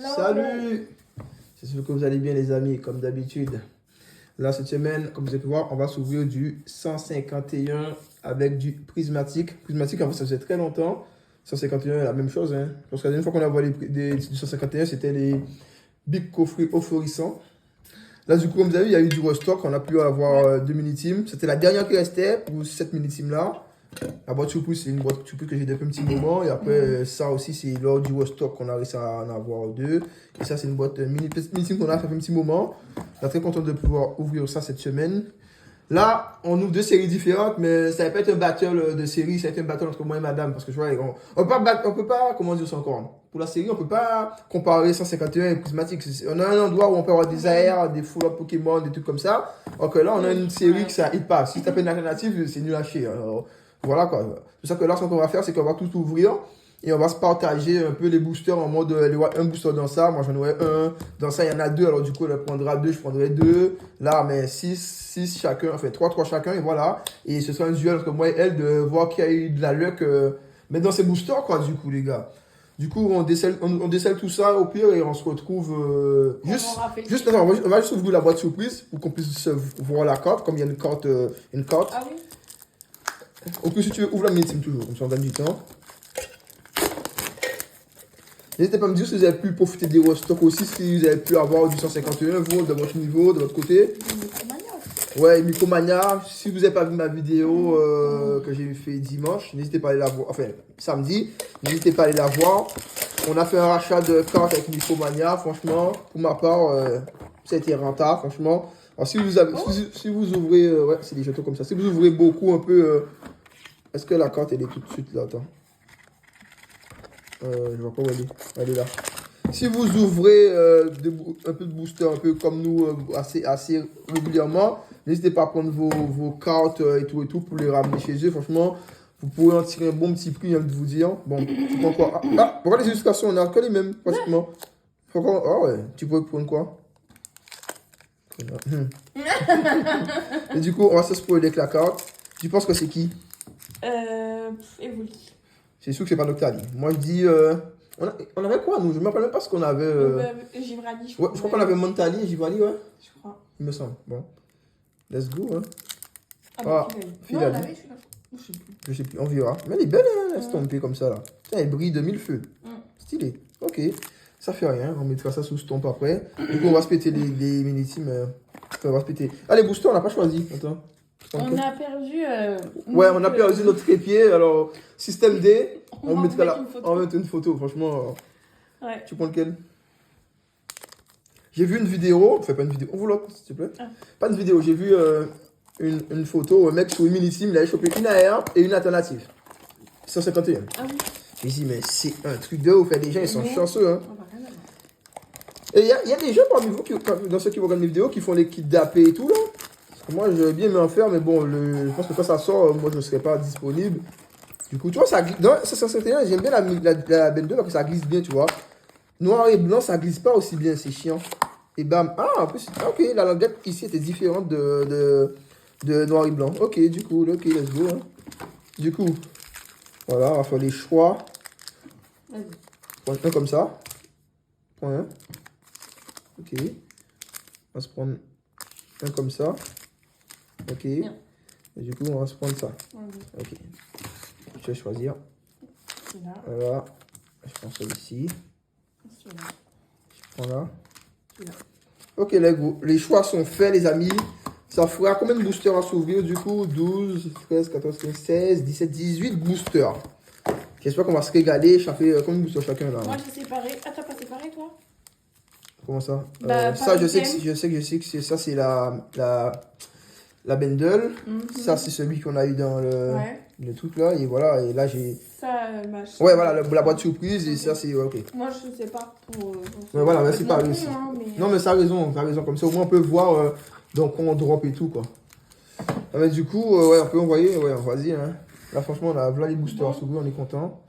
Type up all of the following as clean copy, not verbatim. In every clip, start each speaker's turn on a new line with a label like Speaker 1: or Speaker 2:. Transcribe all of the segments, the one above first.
Speaker 1: Salut. J'espère que vous allez bien les amis, comme d'habitude. Là, cette semaine, comme vous avez pu voir, on va s'ouvrir du 151 avec du prismatique. Prismatique, en fait, ça faisait très longtemps. 151, la même chose. Hein. Parce que la dernière fois qu'on a vu du 151, c'était les Big Coffrets euphorisants. Là, du coup, comme vous avez vu, il y a eu du restock. On a pu avoir 2 mini-teams. C'était la dernière qui restait pour cette mini-team-là. La boîte surprise, c'est une boîte surprise que j'ai depuis un petit moment. Et après, ça aussi, c'est lors du restock qu'on a réussi à en avoir 2. Et ça, c'est une boîte mini-team qu'on a fait un petit moment. On est très content de pouvoir ouvrir ça cette semaine. Là, on ouvre 2 séries différentes, mais ça va pas être un battle de série, ça va être un battle entre moi et madame. Parce que je vois, on peut pas, comment dire ça encore. Pour la série, on peut pas comparer 151 et prismatique. On a un endroit où on peut avoir des AR, des full-up Pokémon, des trucs comme ça. Donc là, on a une série que ça hit pas. Si tu tapes une alternative, c'est nul à chier. Alors, voilà quoi. C'est ça que là, ce qu'on va faire, c'est qu'on va tout ouvrir. Et on va se partager un peu les boosters en mode, il y aura un booster dans ça, moi j'en aurai un, dans ça il y en a 2, alors du coup elle prendra 2, je prendrai 2, là mais 6 chacun, enfin 3 chacun, et voilà. Et ce sera un duel entre moi et elle de voir qui a eu de la luck, mais dans ces boosters quoi du coup les gars. Du coup on décèle tout ça au pire et on se retrouve attends, on va juste ouvrir la boîte surprise pour qu'on puisse voir la carte, comme il y a une carte. Ah oui. Au plus si tu veux, ouvre la mini-team toujours, comme ça on gagne du temps. N'hésitez pas à me dire si vous avez pu profiter des restocks aussi, si vous avez pu avoir du 151, vous, de votre niveau, de votre côté. Ouais, Micromania. Si vous n'avez pas vu ma vidéo que j'ai fait dimanche, n'hésitez pas à aller la voir. Enfin, samedi, n'hésitez pas à aller la voir. On a fait un rachat de cartes avec Micromania. Franchement, pour ma part, ça a été rentable, franchement. Alors, si vous ouvrez, ouais, c'est des jetons comme ça. Si vous ouvrez beaucoup, un peu, est-ce que la carte, elle est tout de suite là? Attends. Je vois pas où elle est. Elle est là. Si vous ouvrez un peu de booster, un peu comme nous, assez régulièrement, n'hésitez pas à prendre vos cartes et tout pour les ramener chez eux. Franchement, vous pourrez en tirer un bon petit prix, hein, de vous dire. Bon, tu prends quoi? Pourquoi les illustrations, on a que les mêmes, pratiquement. Ah ouais, tu pourrais prendre quoi? Et du coup, on va se spoiler avec la carte. Tu penses que c'est qui?
Speaker 2: Evoli.
Speaker 1: C'est sûr que c'est pas Noctali. Moi, je dis... on avait quoi, nous? Je ne me rappelle même pas ce qu'on avait...
Speaker 2: Givrali, je
Speaker 1: crois. Ouais, je crois qu'on avait Montali et Givrali, ouais.
Speaker 2: Je crois.
Speaker 1: Il me semble. Bon. Let's go, hein.
Speaker 2: Filali. Non,
Speaker 1: je sais plus. On verra. Mais elle est belle, hein, estompée comme ça, là. Putain, elle brille de 1000 feux. Stylé. Ok. Ça fait rien. On mettra ça sous stomp après. Du coup, on va se péter les mini-teams. On va se péter. Ah, les boosters, on n'a pas choisi. Attends.
Speaker 2: On a perdu...
Speaker 1: ouais, on a perdu notre trépied. Alors, système D, on mettra là. On va mettre une photo, franchement.
Speaker 2: Ouais.
Speaker 1: Tu prends lequel? J'ai vu une vidéo. Enfin, pas une vidéo. On vous l'offre, s'il te plaît. Pas une vidéo. J'ai vu une photo. Un mec sur une mini-team, il avait chopé une AR et une alternative. 151.
Speaker 2: Ah oui.
Speaker 1: J'ai dit, mais c'est un truc de ouf. Les gens, ils sont chanceux. Hein. Et il y a des gens parmi vous, dans ceux qui regardent mes vidéos, qui font les kits d'AP et tout, là. Moi, j'aurais bien aimé en faire, mais bon, je pense que quand ça sort, moi, je ne serai pas disponible. Du coup, tu vois, ça glisse. Dans 151, j'aime bien la Ben 2 parce que ça glisse bien, tu vois. Noir et blanc, ça glisse pas aussi bien, c'est chiant. Et bam. Ah, en plus, ok, la languette ici était différente de noir et blanc. Ok, du coup, ok, let's go. Hein. Du coup, voilà, on va faire les choix.
Speaker 2: Vas-y.
Speaker 1: Prends un comme ça. Prends un. Ok. On va se prendre un comme ça. Ok. Bien. Et du coup, on va se prendre ça. Ok. Je vais choisir. Voilà. Je prends celui-ci. Je prends là. Ok, let's go. Les choix sont faits, les amis. Ça fera combien de boosters à s'ouvrir du coup? 12, 13, 14, 15, 16, 17, 18 boosters. J'espère qu'on va se régaler. Ça fait combien de boosters chacun là?
Speaker 2: Moi, j'ai séparé. Ah, t'as pas séparé toi?
Speaker 1: Comment ça?
Speaker 2: Ça,
Speaker 1: je sais que c'est ça, c'est la bundle. Ça, c'est celui qu'on a eu dans le truc là. Et voilà, et là j'ai.
Speaker 2: Ça,
Speaker 1: ouais, voilà, la boîte surprise. Et ça, c'est. Ok.
Speaker 2: Moi, je sais pas.
Speaker 1: Ouais, voilà, mais c'est pas réussi. Non, mais ça a raison, Comme ça, au moins, on peut voir donc on drop et tout, quoi. Ah, mais du coup, ouais, on peut envoyer. Ouais, vas-y, hein. Là, franchement, on a voilà les boosters à s'ouvrir, on est content.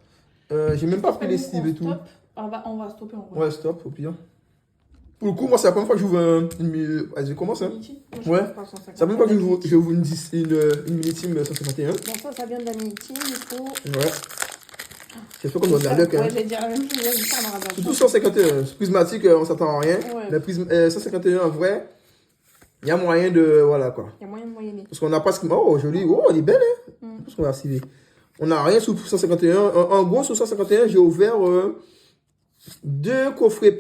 Speaker 1: J'ai même pas pris les sleeves et tout.
Speaker 2: On va stopper en vrai.
Speaker 1: Ouais, stop, au pire. Pour le coup, moi, c'est la première fois que j'ouvre une. Vas-y, commence, hein. Ouais. C'est la première fois que j'ouvre une mini-team 151.
Speaker 2: Bon, ça vient de la mini-team, il faut.
Speaker 1: Ouais. J'espère qu'on donne la luck.
Speaker 2: Ouais,
Speaker 1: Hein.
Speaker 2: j'allais dire la même chose, j'espère qu'on aura de la
Speaker 1: Surtout
Speaker 2: chance.
Speaker 1: 151. Prismatique, on s'attend à rien.
Speaker 2: Ouais.
Speaker 1: Mais 151 en vrai, il y a moyen de. Voilà quoi.
Speaker 2: Il y a moyen de moyenner.
Speaker 1: Parce qu'on n'a pas ce. Oh, joli. Oh, elle est belle, hein. Je pense qu'on va activer. On n'a rien sous 151. En gros, sur 151, j'ai ouvert deux coffrets,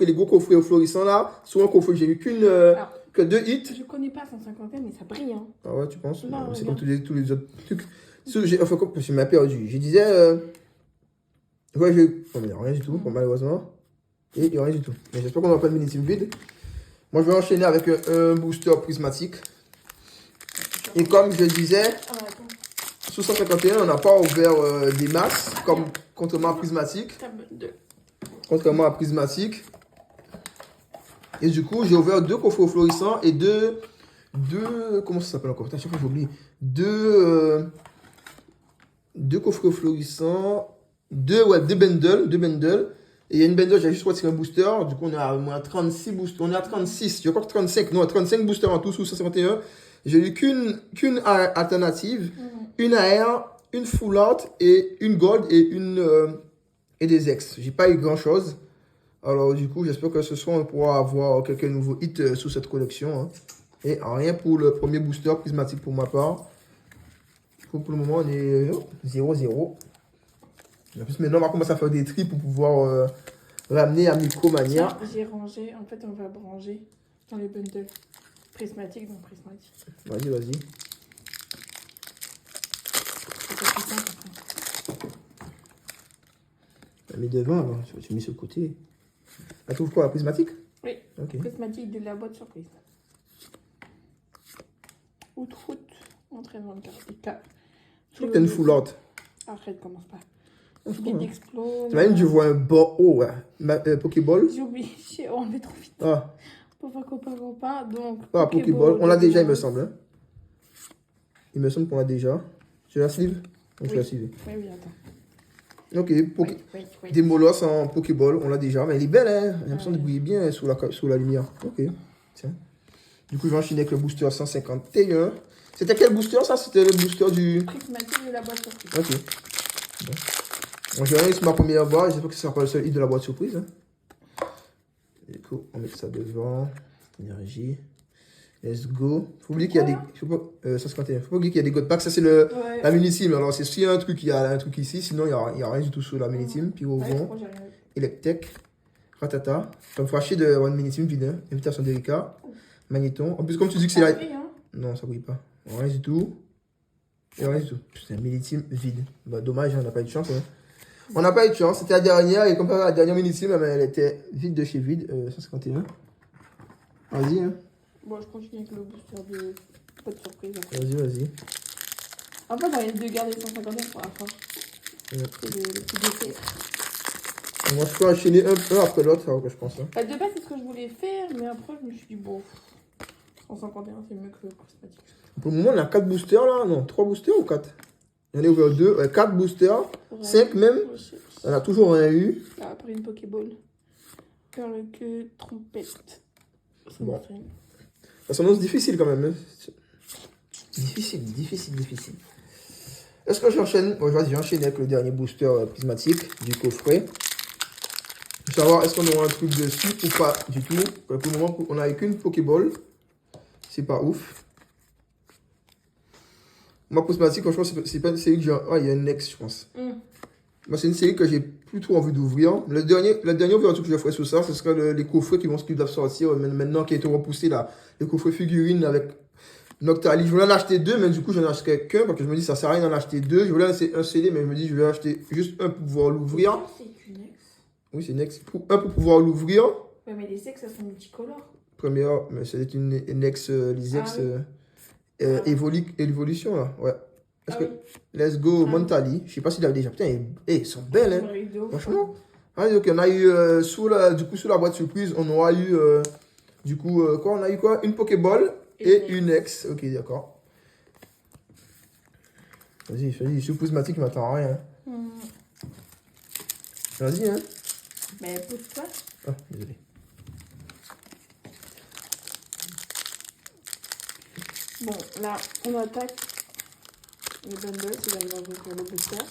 Speaker 1: les gros coffrets florissants là. Sur un coffret, j'ai eu que 2 hits.
Speaker 2: Je connais pas 151, mais ça brille. Hein.
Speaker 1: Ah ouais, tu penses?
Speaker 2: Non,
Speaker 1: c'est
Speaker 2: regarde.
Speaker 1: comme tous les autres trucs. Enfin, comme je m'ai perdu. Je disais. Ouais, oh, mais il n'y a rien du tout, malheureusement. Et il n'y a rien du tout. Mais j'espère qu'on n'aura pas de mini-team vide. Moi, je vais enchaîner avec un booster prismatique. Et comme je disais,
Speaker 2: Ah, attends.
Speaker 1: sous 151, on n'a pas ouvert des masses, contrairement à prismatique. Contrairement à prismatique. Et du coup, j'ai ouvert 2 coffres florissants et deux comment ça s'appelle encore? Putain, chaque fois j'oublie. Deux coffres florissants. Deux bundles. Et il y a une bundle, j'ai juste retiré un booster. Du coup, on est à 36 boosters. On est à 36. Je crois que 35. Non, 35 boosters en tout sous 151. J'ai eu qu'une alternative. Une AR, une full art et une gold et des ex. J'ai pas eu grand chose. Alors, du coup, j'espère que ce soir, on pourra avoir quelques nouveaux hits sous cette collection. Hein. Et rien pour le premier booster prismatique pour ma part. Pour le moment, on est 0-0. En plus, maintenant, on va commencer à faire des tris pour pouvoir ramener à Micromania.
Speaker 2: J'ai rangé. En fait, on va ranger dans les bundles prismatiques. Donc, prismatique.
Speaker 1: Vas-y.
Speaker 2: C'est pas plus simple après.
Speaker 1: Tu mis devant, alors. Tu mets sur le côté. Elle trouve quoi, la prismatique?
Speaker 2: Oui.
Speaker 1: Ok.
Speaker 2: Prismatique de la boîte surprise. Out. Entraînement de carte.
Speaker 1: Je trouve que t'as une full art.
Speaker 2: Arrête, commence pas.
Speaker 1: Je
Speaker 2: Vite explose.
Speaker 1: t'imagines, je vois un bord haut, ouais. Pokéball.
Speaker 2: J'ai oublié, on met trop vite.
Speaker 1: Ah,
Speaker 2: Copain. Donc,
Speaker 1: Pokéball. On l'a déjà, il me semble. Hein. Il me semble qu'on l'a déjà. Je la sleeve? Je la sleeve.
Speaker 2: Oui, attends.
Speaker 1: Ok,
Speaker 2: Wait.
Speaker 1: des molosses en Pokéball, on l'a déjà. Mais elle est belle, hein. J'ai l'impression de briller bien sous la lumière. Ok, tiens. Du coup, je vais enchaîner avec le booster 151. C'était quel booster, ça? C'était le booster du...
Speaker 2: Prismatique de la boîte surprise.
Speaker 1: Ok. Bon. Bon, j'ai rien eu sur ma première boîte. J'espère que ce sera pas le seul hit de la boîte surprise. Hein. Du coup, on met ça devant. Énergie. Let's go. Faut oublier qu'il y a des... 151. Faut pas oublier qu'il y a des God Packs. Ça, c'est la mini-team. Alors, c'est s'il y a un truc, il y a un truc ici. Sinon, il n'y a rien du tout sur la mini-team. Puis au vent. Electek. Ratata. Ça me fera chier de avoir une mini-team vide. Hein. Invitation d'Erika. Magnéton. En plus, comme tu dis que c'est la... Non, ça brille pas. Rien du tout. Et rien du tout. C'est un mini-team vide. Bah, dommage, on n'a pas eu de chance. Hein. On n'a pas eu de chance. C'était la dernière. Et comme la dernière mini-team, elle était vide de chez vide. 151. Vas-y. Hein.
Speaker 2: Bon, je continue avec le booster de pas de surprise.
Speaker 1: Vas-y.
Speaker 2: En fait, on vient de garder 151 pour la fin.
Speaker 1: Ouais.
Speaker 2: C'est le petit décès.
Speaker 1: Moi, je peux enchaîner un après l'autre, ça va que je pense. Hein.
Speaker 2: Bah, de base, c'est ce que je voulais faire, mais après, je me suis dit, bon, 151, c'est mieux que le prismatique.
Speaker 1: Pour le moment, on a 4 boosters là. Non, 3 boosters ou 4? J'en ai ouvert 2. 4 boosters. 5 même. On a toujours rien eu.
Speaker 2: Là, après une Pokéball. Perle queue, trompette.
Speaker 1: Bon. Ça s'annonce difficile quand même. Hein. Difficile. Est-ce que j'enchaîne? Bon, vas-y, j'enchaîne avec le dernier booster prismatique du coffret. Je veux savoir, est-ce qu'on aura un truc dessus ou pas du tout. Pour le moment, on n'a qu'une Pokéball. C'est pas ouf. Moi, prismatique, franchement, c'est pas une série que j'ai. Ah, il y a une Nex, je pense. Moi, c'est une série que j'ai plus trop envie d'ouvrir. La dernière ouverture que je ferai sur ça, ce sera les coffrets qui doivent sortir maintenant qui ont été repoussés là. Les coffrets figurines avec Noctali. Je voulais en acheter 2, mais du coup, j'en achèterai qu'un parce que je me dis ça sert à rien d'en acheter 2. Je voulais en laisser un CD, mais je me dis je vais acheter juste un pour pouvoir l'ouvrir.
Speaker 2: C'est une ex.
Speaker 1: Oui, c'est une ex. Un pour pouvoir l'ouvrir.
Speaker 2: Ouais, mais les sexes, elles sont multicolores.
Speaker 1: Première, mais c'est une ex, les ex évolution là. Ouais. Let's go, Montali. Je sais pas s'il avait déjà. Putain, ils sont belles, hein. Franchement. Ah, donc, on a eu, sous la boîte surprise, on aura eu, quoi? On a eu quoi? Une Pokéball et une ex. Ok, d'accord. Vas-y, je suis prismatique, il m'attend à rien. Vas-y, hein.
Speaker 2: Mais pose-toi.
Speaker 1: Ah, désolé.
Speaker 2: Bon, là, on attaque les bundles, c'est là, il va ouvrir le booster.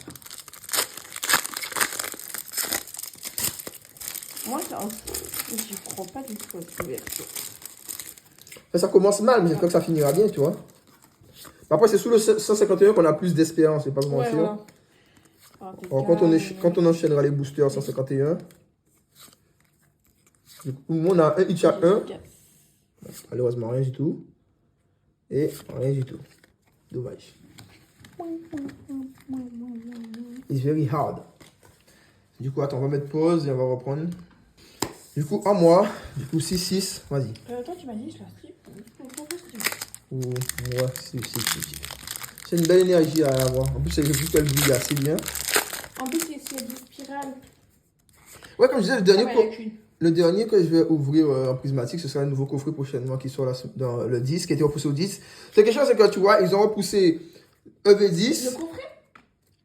Speaker 2: Moi, j'y crois pas du tout à cette ouverture.
Speaker 1: Ça commence mal, mais j'espère que ça finira bien, tu vois. Après, c'est sous le 151 qu'on a plus d'espérance, c'est pas vous mentir.
Speaker 2: Voilà.
Speaker 1: Alors, quand on enchaînera les boosters 151, du coup, on a un hit à 1. Malheureusement, rien du tout. Et rien du tout. Dommage. It's very hard. Du coup, attends, on va mettre pause et on va reprendre. Du coup, à moi. Du coup, 6-6. Vas-y.
Speaker 2: Toi, tu m'as dit, je la strip.
Speaker 1: Ouais, c'est une belle énergie à avoir. En plus, j'ai vu qu'elle brille assez bien.
Speaker 2: En plus, c'est des spirales.
Speaker 1: Ouais, comme je disais, le dernier que je vais ouvrir en prismatique, ce sera un nouveau coffret prochainement qui sort dans le 10, qui a été repoussé au 10. C'est quelque chose, c'est que tu vois, ils ont repoussé EV10.
Speaker 2: Le coffret?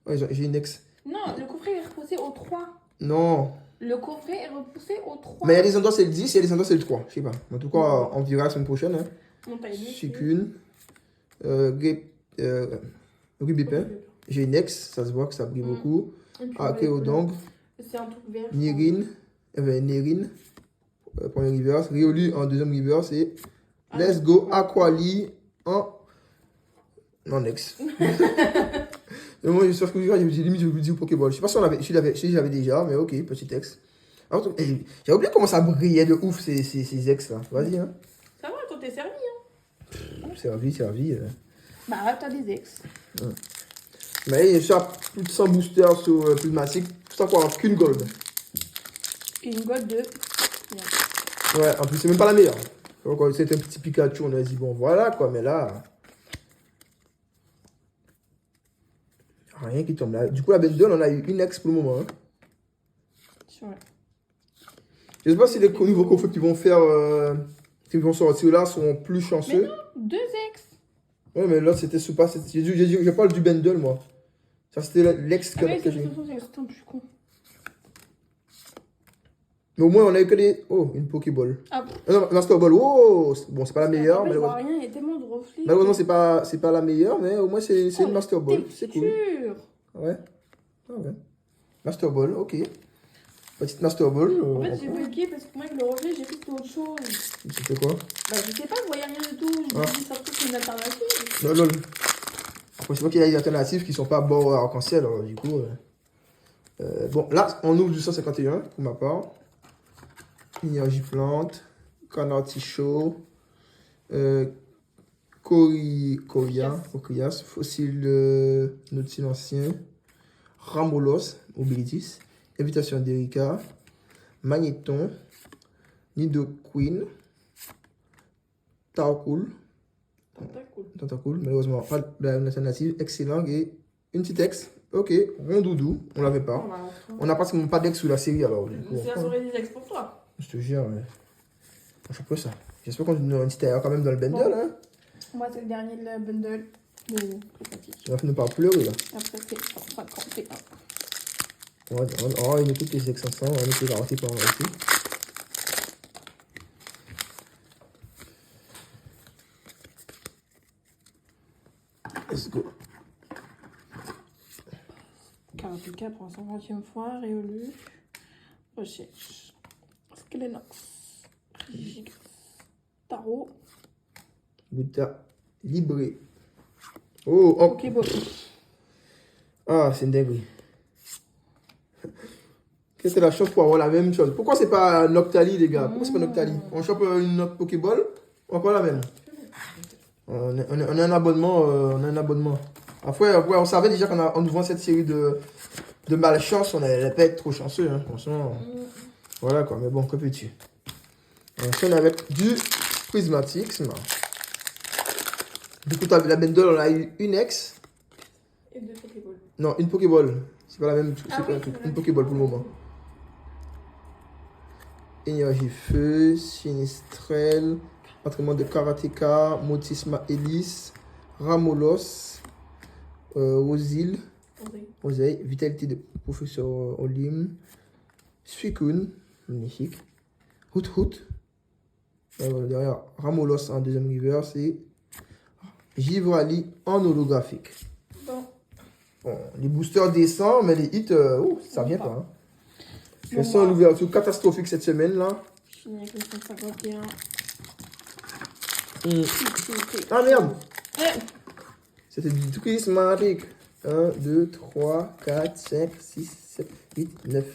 Speaker 1: Ouais, j'ai une ex.
Speaker 2: Non, le coffret est repoussé au 3.
Speaker 1: Non.
Speaker 2: Le coffret est repoussé au 3.
Speaker 1: Mais il y a des endroits c'est le 10, il y a des endroits c'est le 3. Je sais pas. En tout cas, on verra la semaine prochaine. Hein. Chicune. Rubipin. J'ai une ex, ça se voit que ça brille beaucoup. Akeodong.
Speaker 2: C'est un truc vert.
Speaker 1: Nirine. Nérine. Premier reverse. Riolu en deuxième reverse. Et Let's Go Aquali en ex. Et moi, je suis que j'ai limite, je vous dis au Pokéball. Je sais pas si j'avais déjà, mais ok, petit texte. J'ai oublié comment ça brillait de ouf ces ex là. Vas-y, hein.
Speaker 2: Ça va, toi t'es servi, hein.
Speaker 1: Servi.
Speaker 2: Bah, t'as des ex.
Speaker 1: Mais il y a plus de 100 boosters sur Prismatic. Tout ça pour avoir qu'une gold.
Speaker 2: Une gold de.
Speaker 1: Ouais, en plus, c'est même pas la meilleure. Quand c'était un petit Pikachu, on a dit bon, voilà quoi, mais là. Rien qui tombe là. Du coup, la bundle, on a eu une ex pour le moment. Hein.
Speaker 2: Ouais.
Speaker 1: Je sais pas si les nouveaux coffrets qui vont sortir là sont plus chanceux.
Speaker 2: Mais non, 2 ex.
Speaker 1: Ouais, mais là, c'était sous pas. Je parle du bundle, moi. Ça, c'était l'ex que j'ai.
Speaker 2: C'est un plus con.
Speaker 1: Mais au moins, on a eu que des. Oh, une Pokéball.
Speaker 2: Ah,
Speaker 1: non, Master Ball. Oh, bon, c'est pas la meilleure.
Speaker 2: Je vois rien, il y a tellement de reflets.
Speaker 1: Malheureusement, c'est pas la meilleure, mais au moins, c'est une Master Ball. C'est cool. Ouais. Ah ouais. Master Ball, ok. Petite Master Ball.
Speaker 2: En fait, j'ai bugué parce que moi, avec le reflet, j'ai fait autre chose.
Speaker 1: C'était quoi?
Speaker 2: Bah, je sais pas, je voyais rien du tout. Je me dis, ça se trouve, c'est une alternative.
Speaker 1: Non, non. Après, c'est pas qu'il y a des alternatives qui sont pas bord arc-en-ciel, alors du coup. Bon, là, on ouvre du 151 pour ma part. Énergie plante, canard tichot, Corias, fossile Nautil ancien, Ramolos, Mobilitis, invitation d'Erika, Magnéton, Nidoqueen, Tentacool, malheureusement pas d'alternative, excellent et une petite ex. Ok, Rondoudou, on l'avait pas. On n'a pratiquement pas d'ex sous la série alors.
Speaker 2: Ça serait des ex pour toi.
Speaker 1: Je te jure, on fait peu ça. J'espère qu'on a une petite ailleurs quand même dans le bundle. Bon. Hein.
Speaker 2: Moi, c'est le dernier de la bundle.
Speaker 1: On va finir par pleurer là.
Speaker 2: Après, c'est 151.
Speaker 1: On va mettre toutes les ex ensemble, on va mettre les raretés par là aussi. Let's go.
Speaker 2: Carapica pour la 120e fois, Réolu. Recherche. Skelenox. Rigigas. Tarot.
Speaker 1: Gouta. Libré. Oh, oh.
Speaker 2: Pokéball.
Speaker 1: Ah, c'est une dinguerie. Quelle était la chance pour avoir la même chose? Pourquoi c'est pas Noctali, les gars? Pourquoi c'est pas Noctali? On chope une autre Pokéball, on prend la même. On a un abonnement. Après, on savait déjà qu'en ouvrant cette série de malchance, on allait pas être trop chanceux. Hein, franchement. Voilà quoi, mais bon, que peux-tu? On enchaîne avec du Prismatique. Du coup, la bundle, on a eu une ex.
Speaker 2: Et 2 Pokéballs.
Speaker 1: Non, une Pokéball. C'est pas la même. Une Pokéball pour le moment. Énergie feu, Sinistrel, entraînement de Karateka, Motisma Hélice, Ramolos, Osil, Oseille, vitalité de professeur Olim, Suicune, magnifique, Hoot, derrière Ramolos en deuxième reverse et Givrali en holographique. Bon, les boosters descendent, mais les hits, ça vient pas. Hein. Je sens une ouverture catastrophique cette semaine là.
Speaker 2: Je finis avec le 151.
Speaker 1: Ah merde!
Speaker 2: Ouais.
Speaker 1: C'était du prismatique. 1, 2, 3, 4, 5, 6, 7, 8, 9.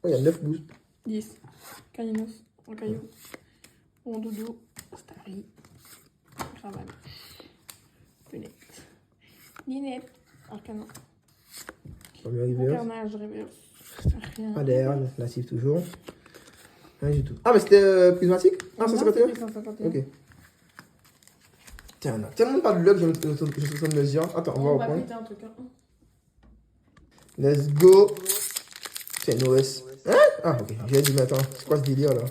Speaker 1: Oh, il y a 9 boosts.
Speaker 2: 10. Caninos. Rocaillou. Mon doudou. Starry. Graval. Lunette. Ninette. Arcana.
Speaker 1: Premier reverse.
Speaker 2: Carnage, reverse. Rien.
Speaker 1: Pas d'air, natif toujours. Rien du tout. Ah, mais c'était prismatique? Ah, 151?
Speaker 2: 151.
Speaker 1: Ok. Tiens, on a tellement pas de luck, je suis en train de me dire. Attends, on va
Speaker 2: On va
Speaker 1: reprendre.
Speaker 2: péter un truc. Hein.
Speaker 1: Let's go. C'est une OS. Hein? Ah, ok. J'ai dit, mais attends, c'est quoi ce délire là?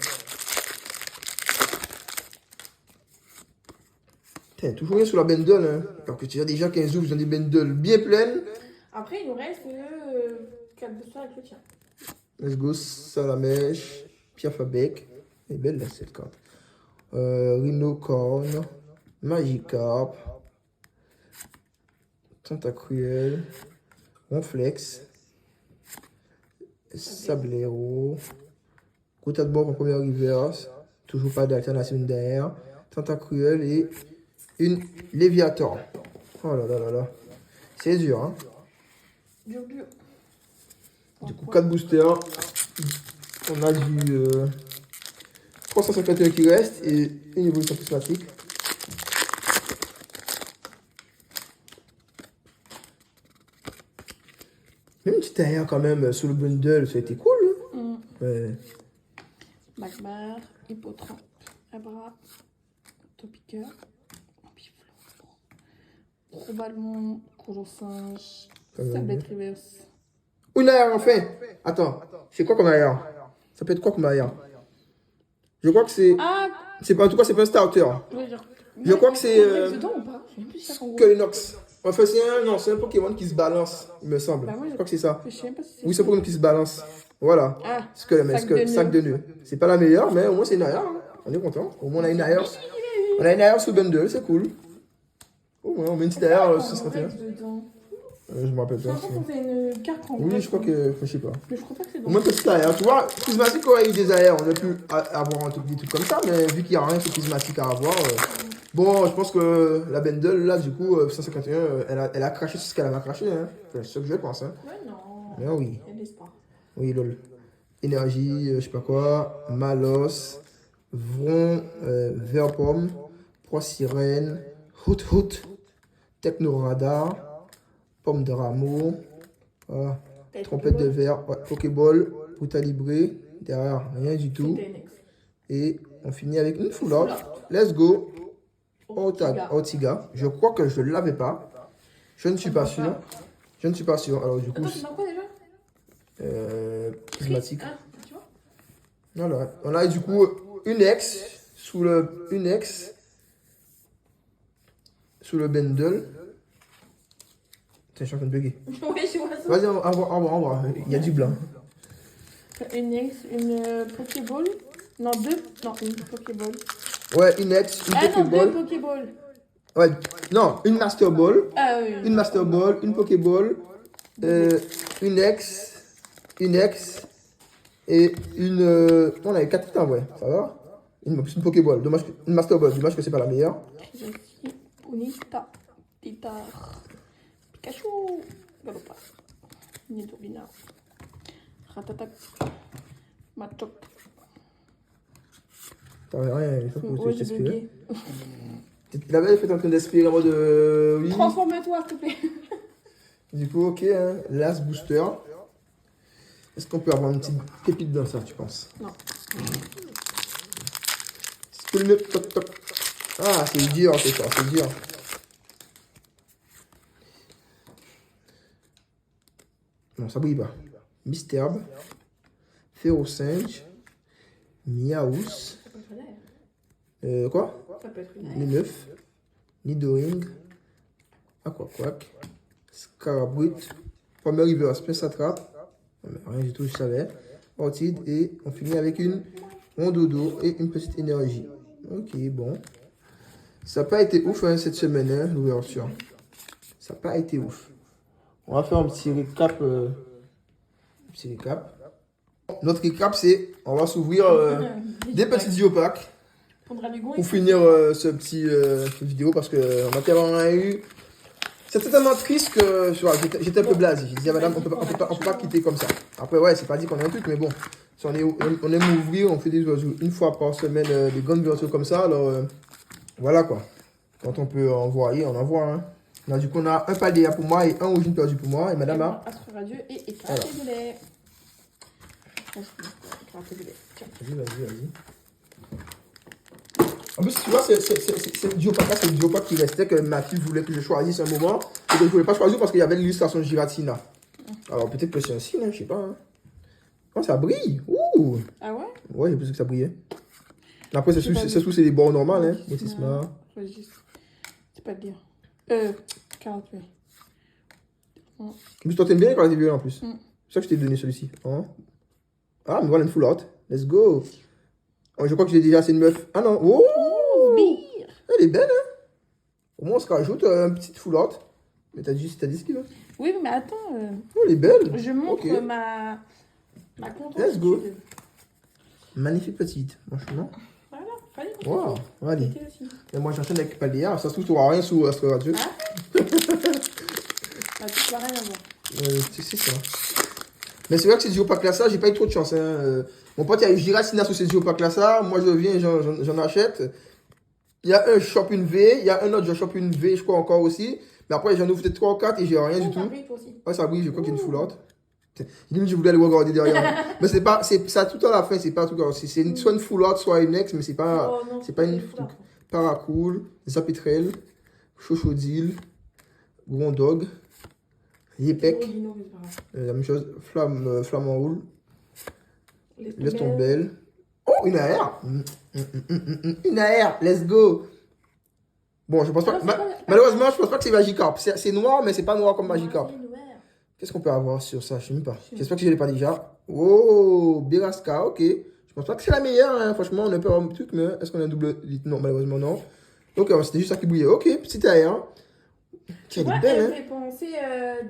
Speaker 1: Tiens, toujours rien sur la bundle. Hein. Alors que tu as déjà 15 jours, ils ont des bundles bien pleines.
Speaker 2: Après, il nous reste 4 boosters avec le tien.
Speaker 1: Let's go, Salamèche, Pierre Fabec. Elle est belle là, cette carte. Rhinocorn, Magikarp, Tentacruel, Ronflex, Sablero, Goutte de Bob en première reverse, toujours pas d'alternative derrière, Tentacruel et une Léviator. Oh là là là là, c'est dur hein.
Speaker 2: Dur.
Speaker 1: Du coup 4 boosters, on a du 351 qui reste et une évolution prismatique. Même une petite derrière quand même sur le bundle, ça a été cool. Hein. Ouais.
Speaker 2: Magmar, Hippotrampe, Abra, Topiqueur, Piflon, Probalmon, Courgeot-Singe, Sablette Reverse.
Speaker 1: Une arrière enfin. Attends, c'est quoi comme arrière? Ça peut être quoi comme arrière? Je crois que c'est.
Speaker 2: Ah,
Speaker 1: C'est pas, en tout cas, c'est pas un starter. Je crois que c'est.
Speaker 2: Dedans ou pas? Je sais même plus si ça qu'on
Speaker 1: Scullinox. Enfin, c'est un Pokémon qui se balance, il me semble.
Speaker 2: Bah, moi,
Speaker 1: je crois que c'est ça.
Speaker 2: Je sais même pas si c'est
Speaker 1: Oui, c'est un Pokémon qui se balance. Voilà.
Speaker 2: Ah,
Speaker 1: Sac de nœud. C'est pas la meilleure, mais au moins c'est une arrière. Hein. On est content. Au moins on a une arrière. On a une arrière sous bundle, c'est cool. Au moins on met une petite arrière sur 61. Je me rappelle
Speaker 2: Je
Speaker 1: pas.
Speaker 2: pense qu'on fait une carte en
Speaker 1: Oui, je crois que. Je sais pas.
Speaker 2: Mais je crois pas que c'est
Speaker 1: Au
Speaker 2: dans
Speaker 1: moins petite arrière. Tu vois, prismatique aurait eu des arrières. On aurait pu avoir un truc, des trucs comme ça, mais vu qu'il n'y a rien sur prismatique à avoir. Bon, je pense que la bundle là, du coup, 151, elle a craché sur ce qu'elle avait craché. Hein. C'est ce que je pense. Hein.
Speaker 2: Ouais, non.
Speaker 1: Mais oui.
Speaker 2: Il y a de l'espoir.
Speaker 1: Oui, lol. Énergie, je sais pas quoi. Malos. Vron, Verpomme. Proie Sirène. Hoot. Technoradar. Pomme de rameau. Voilà. Trompette de verre. Ouais, Pokéball. Brutalibré. Derrière, rien du tout. Et on finit avec une full art. Let's go. Ortiga. Je crois que je ne l'avais pas. Je ne suis pas sûr. Je ne suis pas sûr. Alors, du coup.
Speaker 2: Attends, c'est dans quoi déjà?
Speaker 1: Prismatique.
Speaker 2: Ah, tu vois?
Speaker 1: Voilà. On a du coup une ex sous le bundle. Tiens, je suis en train de bugger.
Speaker 2: Ouais, je vois ça.
Speaker 1: Vas-y, on va. Il y a du blanc.
Speaker 2: Une ex, une Pokéball. Non, deux. Non, une Pokéball.
Speaker 1: Ouais, une ex, une
Speaker 2: Ah non,
Speaker 1: Pokéball.
Speaker 2: deux Pokéball.
Speaker 1: Ouais, non, une Master Ball.
Speaker 2: Ah oui.
Speaker 1: Une Master Ball, une Pokéball. Une ex et une. On avait 4 titres, ouais, ça va. Une Pokéball, dommage, une Master Ball, dommage que c'est pas la meilleure.
Speaker 2: Unita, Titar, Pikachu, Galopa, Nidorina, Ratatak, Machop.
Speaker 1: T'avais rien, il faut que
Speaker 2: Ouais,
Speaker 1: tu
Speaker 2: j'ai
Speaker 1: t'inspires.
Speaker 2: bugué.
Speaker 1: La belle fait en train d'aspirer en mode. Oui.
Speaker 2: Transforme-toi, s'il te plaît.
Speaker 1: Du coup, ok, hein, Last Booster. Est-ce qu'on peut avoir une petite pépite dans ça, tu penses?
Speaker 2: Non.
Speaker 1: Toc. Ah, c'est dur, c'est ça, c'est dur. Non, ça brille pas. Misterbe, Férocinge, Miaous. Quoi?
Speaker 2: Ça peut être une
Speaker 1: Nineuf, Nidoring, Aquaquack, Scarabrit, Premier River, Space Attrape. Rien du tout, je savais. Ortide et on finit avec une Rondodo et une petite énergie. Ok, bon. Ça n'a pas été ouf hein, cette semaine, hein, l'ouverture. Ça n'a pas été ouf. On va faire un petit récap. Notre récap, c'est on va s'ouvrir des petits duopacks
Speaker 2: Prendra du goût.
Speaker 1: pour finir ce petit cette vidéo parce qu'on a tellement eu. C'était tellement triste que tu vois, j'étais un peu blasé. J'ai dit à madame, on peut pas quitter comme ça. Après, ouais, c'est pas dit qu'on a un truc, mais bon. Si on aime ouvrir, on fait des oiseaux une fois par semaine, des grandes versions comme ça. Alors, voilà quoi. Quand on peut envoyer, on envoie. Hein. Là, du coup, on a un palier pour moi et un origine perdu pour moi. Et madame a.
Speaker 2: Astre radieux et éclaté de lait. Éclaté de lait. Tiens.
Speaker 1: Vas-y. En plus, tu vois, c'est le duopack là, c'est le duopack qui restait que ma fille voulait que je choisisse un moment. Et que je ne voulais pas choisir parce qu'il y avait l'illustration de Giratina. Alors peut-être que c'est un signe, hein, je sais pas. Hein. Oh, ça brille. Ouh.
Speaker 2: Ah ouais?
Speaker 1: Ouais, j'ai pensé que ça brillait. Après, c'est des bords normales, hein. Motisma.
Speaker 2: C'est pas de dire. Carotte, oui.
Speaker 1: En plus, toi, t'aimes bien les qualités violettes en plus.
Speaker 2: Mm.
Speaker 1: C'est ça que je t'ai donné celui-ci. Hein? Ah, mais voilà une full art. Let's go. Oh, je crois que j'ai déjà assez une meuf. Ah non. Oh!
Speaker 2: Sbire.
Speaker 1: Elle est belle, hein? Au moins, on se rajoute une petite full art. Mais t'as dit ce qu'il veut.
Speaker 2: Oui, mais attends.
Speaker 1: Oh, elle est belle.
Speaker 2: Je montre
Speaker 1: Ok.
Speaker 2: ma contentitude.
Speaker 1: Let's go. Magnifique petite, franchement.
Speaker 2: Voilà, fallait qu'on
Speaker 1: Waouh, allez.
Speaker 2: C'était aussi.
Speaker 1: Et moi, j'enchaîne avec Paléa. Ça se trouve, tu n'auras rien sous Astre Radio.
Speaker 2: Ah. Bah, tu vas rien avoir.
Speaker 1: C'est ça. Mais c'est vrai que ces duopack là, ça, j'ai pas eu trop de chance. Hein. Mon pote, il y a eu Giratina sur ces duopack là, ça. Moi, je viens, j'en achète. Il y a un, je chope une V. Il y a un autre, je chope une V, je crois encore aussi. Mais après, j'en ouvre peut-être 3 ou 4 et j'ai rien du tout. Ouais, ça brille, je crois qu'il y a une full art. Limite, je voulais aller regarder derrière. Mais c'est pas, c'est ça tout à la fin, c'est pas tout. C'est soit une full art, soit une ex, mais c'est pas, c'est pas une. Paracool, Zapitrel, Chochodil, Grondog, Yepek, la même chose, Flamand Roule, Laisse ton belle. Oh, une AR! Une AR, let's go! Bon, je pense pas. Malheureusement, je pense pas que c'est Magikarp. C'est noir, mais c'est pas noir comme Magikarp. Qu'est-ce qu'on peut avoir sur ça? Je sais même pas. J'espère que je l'ai pas déjà. Oh, Biraska, ok. Je pense pas que c'est la meilleure, hein. Franchement, on a un peu un truc, mais est-ce qu'on a un double. Non, malheureusement, non. Ok, c'était juste ça qui brillait. Ok, petite AR. Tiens, elle est belle, hein.
Speaker 2: Elle fait penser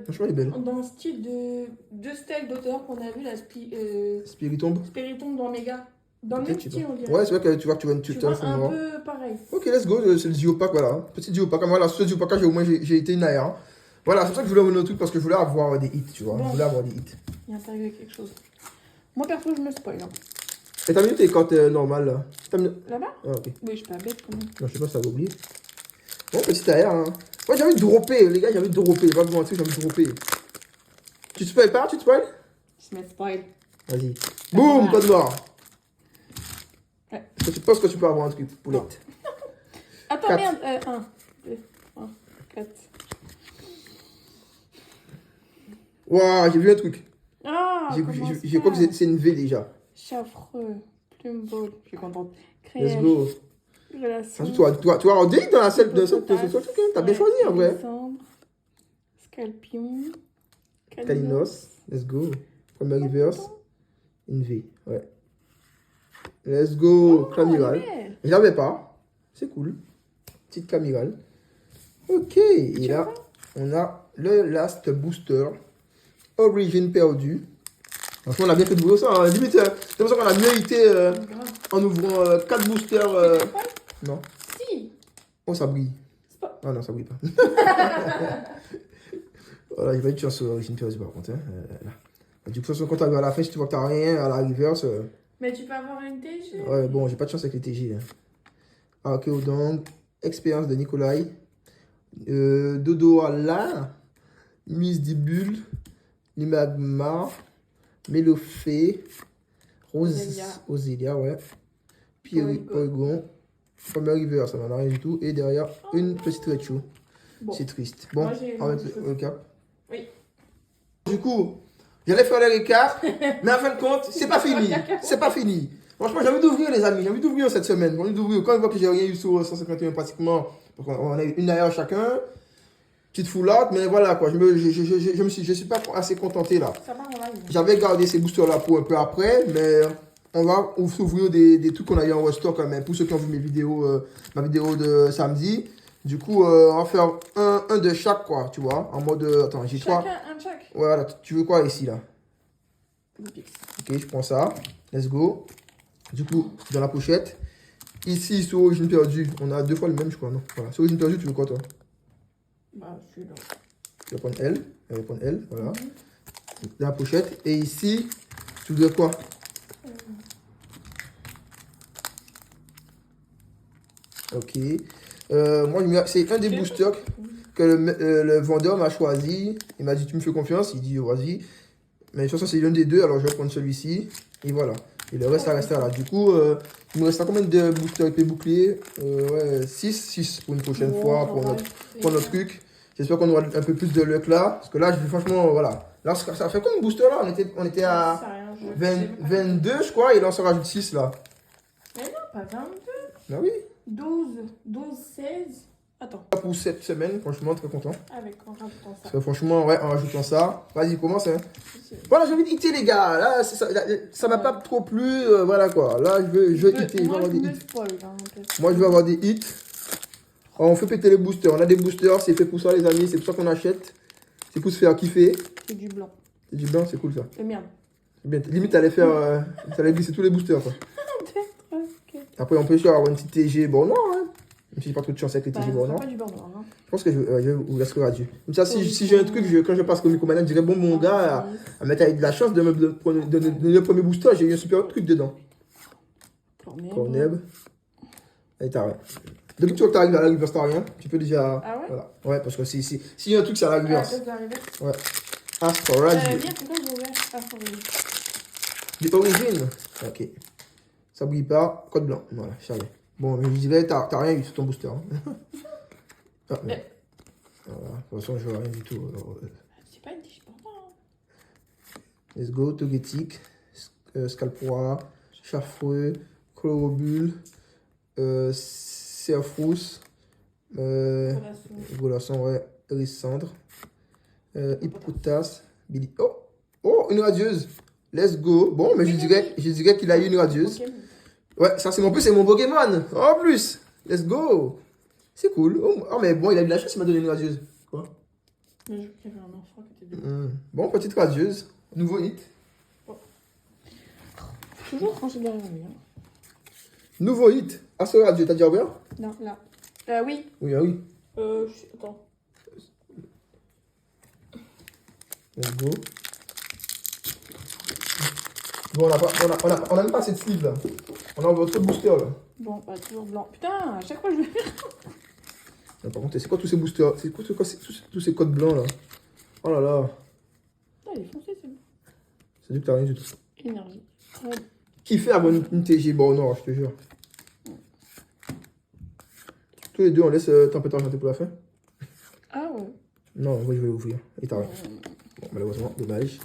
Speaker 1: Franchement, elle est belle.
Speaker 2: dans le style de deux styles d'auteurs qu'on a vu, la
Speaker 1: Spiritombe.
Speaker 2: Spiritombe dans Mega. Dans le
Speaker 1: Ok,
Speaker 2: même
Speaker 1: tu
Speaker 2: style,
Speaker 1: vois.
Speaker 2: on dirait.
Speaker 1: Ouais, c'est vrai que tu vois que
Speaker 2: Tu vois un peu pareil.
Speaker 1: Ok, let's go. C'est le duopack, voilà. Petit duopack. Voilà, sur ce duopack, au moins, j'ai été une AR. Voilà, c'est pour ça que je voulais avoir un truc parce que je voulais avoir des hits, tu vois.
Speaker 2: Bon.
Speaker 1: Je voulais avoir des hits.
Speaker 2: Il y a arrivé quelque chose. Moi, perso, je me spoil. Hein.
Speaker 1: Et t'as mis tes cotes normales là?
Speaker 2: Là-bas?
Speaker 1: Ah, ok.
Speaker 2: Oui, je suis pas bête quand même.
Speaker 1: Non, je sais pas si t'avais oublié. Bon, petit AR, hein. Ouais, j'ai envie de dropper, les gars, j'ai envie de dropper. Pas besoin de truc, j'ai envie de dropper. Tu te spoil pas? Tu te spoil?
Speaker 2: Je me spoil.
Speaker 1: Vas-y. Boum, code noir.
Speaker 2: Ouais.
Speaker 1: Est-ce que tu penses que tu peux avoir un truc, poulette?
Speaker 2: Attends,
Speaker 1: 4.
Speaker 2: merde. 1, 2, 3, 4.
Speaker 1: Waouh, j'ai vu un truc.
Speaker 2: Ah,
Speaker 1: Je crois que c'est une V déjà.
Speaker 2: Chaffreux, Plumball, je suis contente.
Speaker 1: Let's go.
Speaker 2: Relation.
Speaker 1: Tu vas en date dans la salle de ce truc, hein. T'as bien choisi en vrai.
Speaker 2: Scalpion.
Speaker 1: Kalinos, let's go. Premier reverse, une V, ouais. Let's go, Clamiral. J'avais pas, c'est cool. Petite Clamiral. Ok, et là, on a le last booster. Origine perdue. Franchement, on a bien fait de boulot ça. Hein. Limite, c'est pour ça qu'on a mérité en ouvrant 4 boosters. Non.
Speaker 2: Si.
Speaker 1: Oh, ça brille.
Speaker 2: Pas...
Speaker 1: Ah non, ça brille pas. Voilà, j'ai pas eu de chance sur Origine perdue par contre. Hein. Du coup, quand t'arrives à la fin, si tu vois que t'as rien à la reverse.
Speaker 2: Mais tu peux avoir une TG.
Speaker 1: Ouais, bon, j'ai pas de chance avec les TG. Hein. Ah, ok, donc, expérience de Nikolai. Dodo à la. Mise d'Ibule. Limagma. Mélofée. Roselia, ouais. Porygon. Premier river, ça n'en a rien du tout. Et derrière, une petite Rechu. Bon. C'est triste. Bon, on va mettre le cap.
Speaker 2: Oui.
Speaker 1: Du coup, j'allais faire les récaps, mais en fin de compte, c'est pas fini. C'est pas fini. Franchement, j'ai envie d'ouvrir, les amis. J'ai envie d'ouvrir cette semaine. J'ai envie d'ouvrir. Quand je vois que j'ai rien eu sur 151 pratiquement, on a une derrière chacun. Petite full art, mais voilà quoi. Je suis pas assez contenté là. J'avais gardé ces boosters là pour un peu après, mais on va s'ouvrir des trucs qu'on a eu en restock quand même. Pour ceux qui ont vu mes vidéos, ma vidéo de samedi. Du coup, on va faire un de chaque quoi, tu vois. En mode. Attends, j'ai 3.
Speaker 2: Un de chaque.
Speaker 1: Voilà, tu veux quoi ici là?
Speaker 2: Goopix.
Speaker 1: Ok, je prends ça. Let's go. Du coup, dans la pochette. Ici, sur Origine perdue, on a 2 fois le même, je crois, non? Voilà. Sur Origine perdue, tu veux quoi, toi?
Speaker 2: Bah, celui-là.
Speaker 1: Je vais prendre L. Je vais prendre L, voilà. Dans la pochette. Et ici, tu veux quoi? Ok. Moi, c'est un des boosters que le vendeur m'a choisi. Il m'a dit, tu me fais confiance? Il dit, vas-y. Mais de toute façon, c'est l'un des deux, alors je vais prendre celui-ci. Et voilà. Et le reste, ça restera là. Du coup, il me reste combien de boosters épée bouclier? Ouais, 6 pour une prochaine fois, pour notre truc. J'espère qu'on aura un peu plus de luck là. Parce que là, franchement, voilà. Là, ça fait combien de boosters là? On était à 22, je crois, et là, on se rajoute 6 là.
Speaker 2: Mais non, pas 22.
Speaker 1: Ah oui.
Speaker 2: 12, 16. Attends.
Speaker 1: Pour cette semaine, franchement, très content.
Speaker 2: Avec en rajoutant ça.
Speaker 1: Parce que franchement, ouais, en rajoutant ça. Vas-y, commence, hein. Voilà, j'ai envie d'hitter, les gars. Là, ça m'a pas trop plu. Voilà quoi. Là, je veux hitter.
Speaker 2: Moi,
Speaker 1: Je veux avoir des hits. Alors, on fait péter les boosters. On a des boosters. C'est fait pour ça, les amis. C'est pour ça qu'on achète. C'est pour se faire kiffer.
Speaker 2: C'est du blanc.
Speaker 1: C'est du blanc, c'est cool ça.
Speaker 2: Et merde.
Speaker 1: C'est bien. Limite, t'allais faire. T'allais glisser tous les boosters, quoi. Après, on peut avoir une petite TG. Bon, non, hein. Même si j'ai pas trop de chance avec les TG. Bon, non.
Speaker 2: Pas du beurre noir, hein.
Speaker 1: Je pense que je vais vous laisser radieux. Comme ça, si j'ai un truc, quand je passe comme Micro Mania, je dirais, bon, mon gars, à mettre avec de la chance de me donner le premier booster, j'ai eu un super truc dedans. Corneb. Allez, t'arrêtes. Depuis que tu vois que t'arrives à la reverse, t'as rien. Tu peux déjà.
Speaker 2: Ah ouais?
Speaker 1: Voilà. Ouais, parce que s'il y a un truc, c'est à la reverse. Ouais. Astro
Speaker 2: Viens,
Speaker 1: Radio.
Speaker 2: pourquoi je m'ouvre Astro Radio.
Speaker 1: Des origines. Ok. Ça brille pas. Code blanc. Voilà, je savais. Bon, mais je dirais, t'as rien eu sur ton booster. Hein. Ah, mais. Voilà. De toute façon, je vois rien du tout. Alors,
Speaker 2: c'est pas une tige pour moi.
Speaker 1: Let's go. Togetic. Scalpora. Charfreux. Chlorobule. Cerfrousse. Golasson, ouais. Rissandre. Hippopotas. Billy. Oh, une radieuse. Let's go. Bon, mais je dirais qu'il a eu une radieuse. Ouais, ça c'est mon Pokémon. En plus. Let's go. C'est cool. Oh, mais bon, il a eu de la chance, il m'a donné une radieuse. Quoi?
Speaker 2: Mais je qu'il y avait un enfant qui était
Speaker 1: Bon, petite radieuse. Nouveau hit.
Speaker 2: Oh. Toujours tranché derrière lui. Hein.
Speaker 1: Nouveau hit. Ah, ce radieux, t'as dit Robert?
Speaker 2: Non, là. Oui.
Speaker 1: Oui, ah oui.
Speaker 2: Attends.
Speaker 1: Let's go. Bon, on a même pas cette sleeve là. On a votre booster là.
Speaker 2: Bon, bah toujours blanc. Putain, à chaque fois je vais faire.
Speaker 1: Par contre, c'est quoi tous ces boosters? C'est quoi tous ces codes blancs là? Oh là là.
Speaker 2: Putain, il est foncé, c'est bon.
Speaker 1: C'est du que t'as rien du tout.
Speaker 2: Énergie. Ouais.
Speaker 1: Qui fait avoir une TG? Bon, non, je te jure. Tous les deux, on laisse tempête argentée pour la fin.
Speaker 2: Ah ouais.
Speaker 1: Non, moi je vais ouvrir. Et t'as rien. Bon, malheureusement, dommage.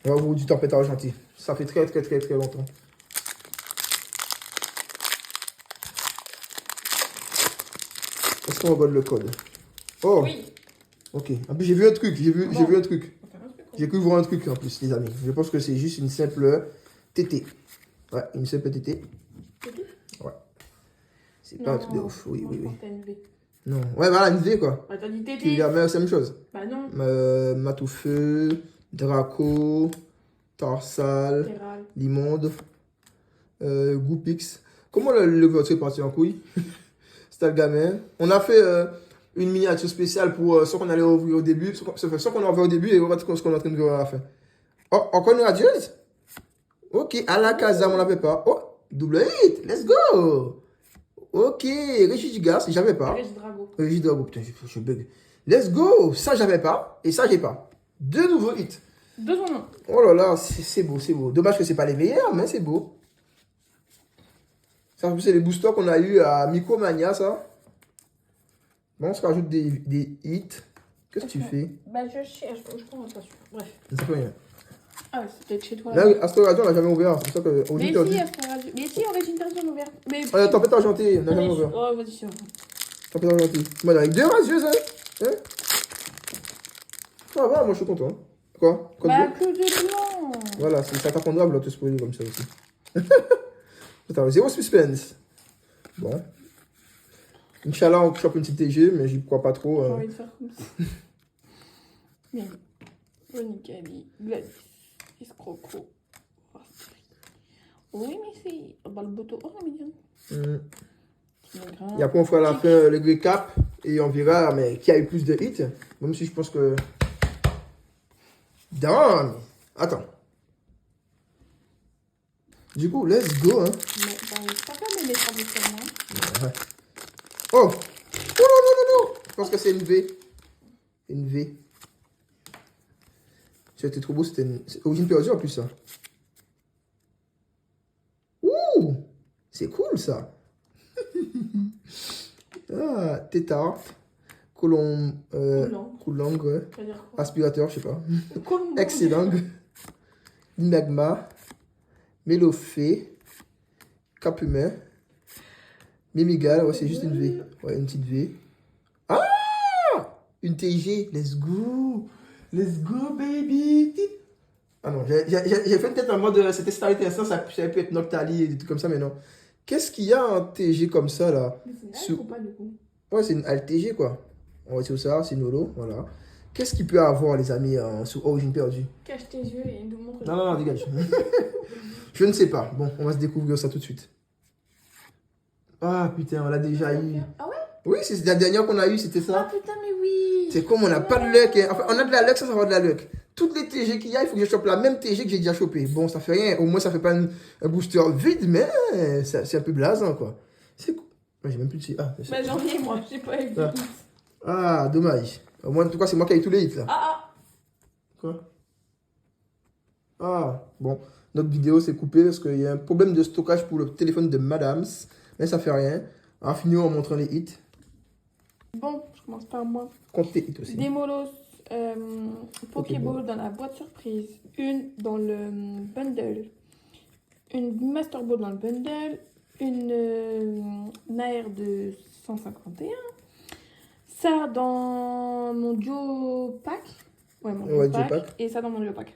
Speaker 1: On va ouvrir du tempête argentée. Ça fait très longtemps. Est-ce qu'on regarde le code? Oh!
Speaker 2: Oui.
Speaker 1: Ok. En plus, j'ai vu un truc. J'ai vu un truc. J'ai cru voir un truc en plus, les amis. Je pense que c'est juste une simple TT. Ouais, une simple TT. Ouais. C'est pas un truc de ouf. Oui. Non. Ouais, voilà, une V quoi.
Speaker 2: Bah, t'as dit TT.
Speaker 1: Qui est la même chose.
Speaker 2: Bah non.
Speaker 1: Matoufeu, Draco, Tarsal, Limonde, Goopix. Comment le vote est parti en couille? C'était le gamin. On a fait une miniature spéciale pour ce qu'on allait ouvrir au début, ce qu'on a ouvert au début et on va voir ce qu'on est en train de voir à la fin. Oh, encore une radieuse? Ok, à la casa, on l'avait pas. Oh, double hit, let's go! Ok, Régigigas, j'avais pas. Régidrago, putain, je bug. Let's go! Ça, j'avais pas. Et ça, j'ai pas. Deux nouveaux hits.
Speaker 2: Deux en un.
Speaker 1: Oh là là, c'est beau, c'est beau. Dommage que c'est pas les meilleurs, mais c'est beau. Ça, c'est les boosters qu'on a eu à Micromania, ça. Bon, on se rajoute des hits. Qu'est-ce que tu fais?
Speaker 2: Bah, je cherche, je prends pas sûr. Bref.
Speaker 1: Ça fait rien.
Speaker 2: Ah, c'est peut-être chez toi.
Speaker 1: Là, Astro Radio, on l'a jamais ouvert. C'est pour ça que.
Speaker 2: Mais si, Astro Radio. Mais si, Origine Perdue, on a ouvert. Mais.
Speaker 1: Tempête argentée, on n'a jamais ouvert.
Speaker 2: Oh, vas-y, c'est bon.
Speaker 1: Tempête argentée. Moi, avec deux radieuses, hein? Ça va, moi, je suis content. Quoi?
Speaker 2: Bah, que de blanc.
Speaker 1: Voilà, ça t'apprendra à te spoiler comme ça aussi. Attends, zéro suspense. Bon. Inch'Allah, on chope une petite TG, mais j'y crois pas trop.
Speaker 2: J'ai envie de faire comme ça. Merde. Monica, Gladys. Escroco. Oui, mais c'est. Bah, le bateau, oh, c'est mignon.
Speaker 1: Et après, on fera à la fin le récap et on verra mais, qui a eu plus de hits. Même si je pense que. Damn! Attends. Du coup, let's go. Hein.
Speaker 2: Mais j'arrive pas à mettre les travaux sur moi.
Speaker 1: Ouais. Oh! Oh non, non, non, non! Je pense que c'est une V. Une V. C'était trop beau, c'était une. Origine perdue en plus, ça. Ouh! C'est cool, ça. Ah, tétard. Colombe. Coulombe, ouais.
Speaker 2: Ça veut dire quoi?
Speaker 1: Aspirateur, je sais pas.
Speaker 2: Colombo.
Speaker 1: Excellent. Magma. Mélofée. Cap humain. Mimigal, ouais, c'est juste une V. Ouais, une petite V. Ah! Une TG. Let's go. Let's go, baby. Ah non, j'ai fait peut-être en mode. C'était Star intéressant, ça pu être Noctali et des trucs comme ça, mais non. Qu'est-ce qu'il y a en TG comme ça, là?
Speaker 2: Mais c'est une ou pas, du coup?
Speaker 1: Ouais, c'est une ALTG, quoi. On va sur ça, c'est une holo, voilà. Qu'est-ce qu'il peut avoir, les amis, sur Origine perdue?
Speaker 2: Cache tes yeux et nous montre.
Speaker 1: Non, non, non, dégage. Je ne sais pas. Bon, on va se découvrir ça tout de suite. Ah, putain, on l'a déjà eu.
Speaker 2: Ah ouais?
Speaker 1: Oui, c'est la dernière qu'on a eue, c'était
Speaker 2: Ah
Speaker 1: ça.
Speaker 2: putain, mais oui!
Speaker 1: C'est comme on n'a pas de luck. Hein. Enfin, on a de la luck, ça va avoir de la luck. Toutes les TG qu'il y a, il faut que je chope la même TG que j'ai déjà chopé. Bon, ça fait rien. Au moins, ça fait pas un booster vide, mais c'est un peu blasant, quoi. C'est cool. J'ai même plus de... Ah,
Speaker 2: Bah j'en ai, moi, j'ai pas eu.
Speaker 1: Ah. Ah, dommage. Au moins, en tout cas, c'est moi qui ai eu tous les hits, là.
Speaker 2: Ah
Speaker 1: Quoi? Ah, bon. Notre vidéo s'est coupée parce qu'il y a un problème de stockage pour le téléphone de Madame. Mais ça fait rien. On va finir en montrant les hits.
Speaker 2: Bon, je commence par moi.
Speaker 1: Compte tes hits aussi.
Speaker 2: Des molos Pokéball dans la boîte surprise. Une dans le bundle. Une Master Ball dans le bundle. Une Nair de 151. Ça dans mon duo pack. Ouais, mon duo pack. Et ça dans mon duo pack.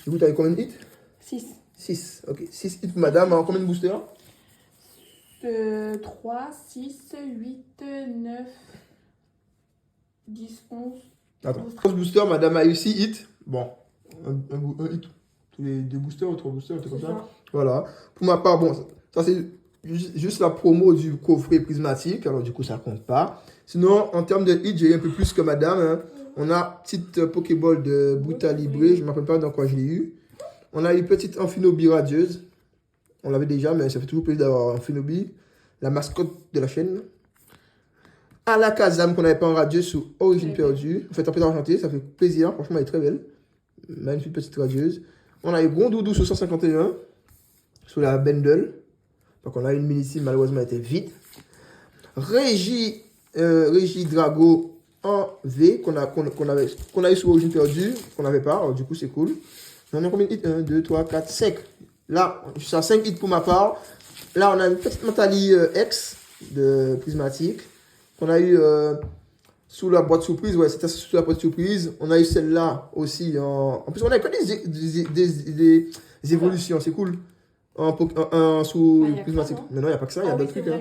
Speaker 1: Du coup, t'avais combien de hits?
Speaker 2: 6.
Speaker 1: 6. Ok. 6 hits pour Madame. En combien de boosters?
Speaker 2: 3, 6, 8, 9, 10, 11.
Speaker 1: Attends. 11 boosters, Madame a eu 6 hits. Bon. Un hit. Tous les 2 boosters ou 3 boosters, un truc comme ça. Voilà. Pour ma part, bon, ça c'est juste la promo du coffret prismatique. Alors, du coup, ça compte pas. Sinon, en termes de hits, j'ai eu un peu plus que Madame. Hein. On a petite Pokéball de Bruta Libre. Je ne me rappelle pas dans quoi je l'ai eu. On a eu petite Amphinobi radieuse. On l'avait déjà, mais ça fait toujours plaisir d'avoir Amphinobi. La mascotte de la chaîne. Alakazam qu'on n'avait pas en radieuse sous Origine perdue. En fait, en fait argenté, ça fait plaisir. Franchement, elle est très belle. Magnifique petite radieuse. On a eu Grondoudou sous 151. Sous la bundle. Donc on a une mini-sim, malheureusement, elle était vide. Régie Drago en V qu'on a eu sous Origine perdue. Qu'on n'avait pas. Alors, du coup, c'est cool. On a combien de hits? 1, 2, 3, 4, 5. Là, je suis à 5 hits pour ma part. Là, on a une petite Mentali X de prismatique. Qu'on a eu sous la boîte surprise. Ouais, c'était sous la boîte surprise. On a eu celle-là aussi. En plus, on a que des évolutions. C'est cool. Sous prismatique. Mais non, il n'y a pas que ça. Il y a d'autres trucs. Hein.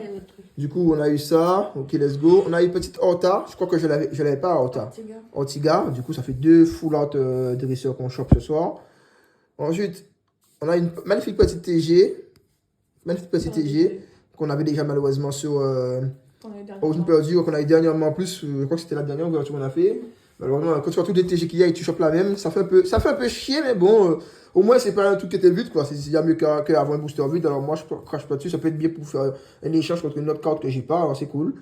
Speaker 1: Du coup, on a eu ça. Ok, let's go. On a eu petite Horta. Je crois que je l'avais pas, Horta. Ortiga. Du coup, ça fait 2 full out dresseurs qu'on chope ce soir. Ensuite, on a une magnifique petite TG. Magnifique petite TG. Qu'on avait déjà malheureusement sur Origine perdue. Qu'on a eu dernièrement en plus. Je crois que c'était la dernière ouverture qu'on a fait. Malheureusement, quand tu vois tous les TG qu'il y a et tu chopes la même, ça fait un peu chier, mais bon, au moins, c'est pas un truc qui était vide, quoi. C'est mieux qu'avoir un booster vide. Alors, moi, je crache pas dessus. Ça peut être bien pour faire un échange contre une autre carte que j'ai pas. Alors, c'est cool.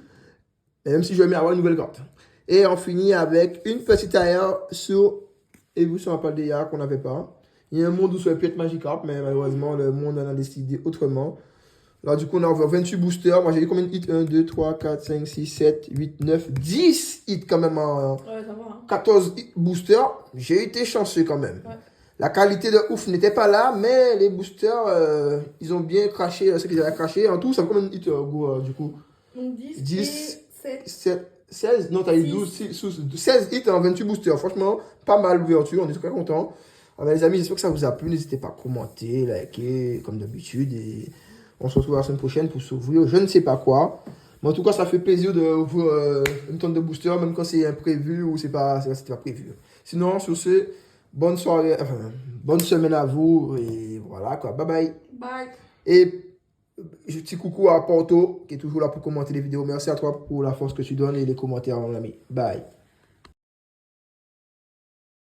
Speaker 1: Et même si je vais avoir une nouvelle carte. Et on finit avec une petite AR sur. Et vous, sur un pal d'AR qu'on n'avait pas. Il y a un monde où ça aurait pu être Magikarp, mais malheureusement, le monde en a décidé autrement. Là, du coup, on a ouvert 28 boosters. Moi, j'ai eu combien de hits? 1, 2, 3, 4, 5, 6, 7, 8, 9, 10 hits quand même.
Speaker 2: Ouais, ça va. Hein.
Speaker 1: 14 boosters. J'ai été chanceux quand même. Ouais. La qualité de ouf n'était pas là, mais les boosters, ils ont bien craché ce qu'ils avaient craché. En tout, ça fait combien de hits, du coup? 10, 7, 16. Non, t'as eu 16 hits en 28 boosters. Franchement, pas mal l'ouverture. On est très contents. Alors, les amis, j'espère que ça vous a plu. N'hésitez pas à commenter, liker, comme d'habitude. Et on se retrouve la semaine prochaine pour s'ouvrir je ne sais pas quoi. Mais en tout cas, ça fait plaisir d'ouvrir une tonne de boosters, même quand c'est imprévu ou c'était pas prévu. Sinon, sur ce, bonne soirée, enfin, bonne semaine à vous. Et voilà quoi. Bye bye.
Speaker 2: Bye.
Speaker 1: Et petit coucou à Porto qui est toujours là pour commenter les vidéos. Merci à toi pour la force que tu donnes et les commentaires, mon ami. Bye.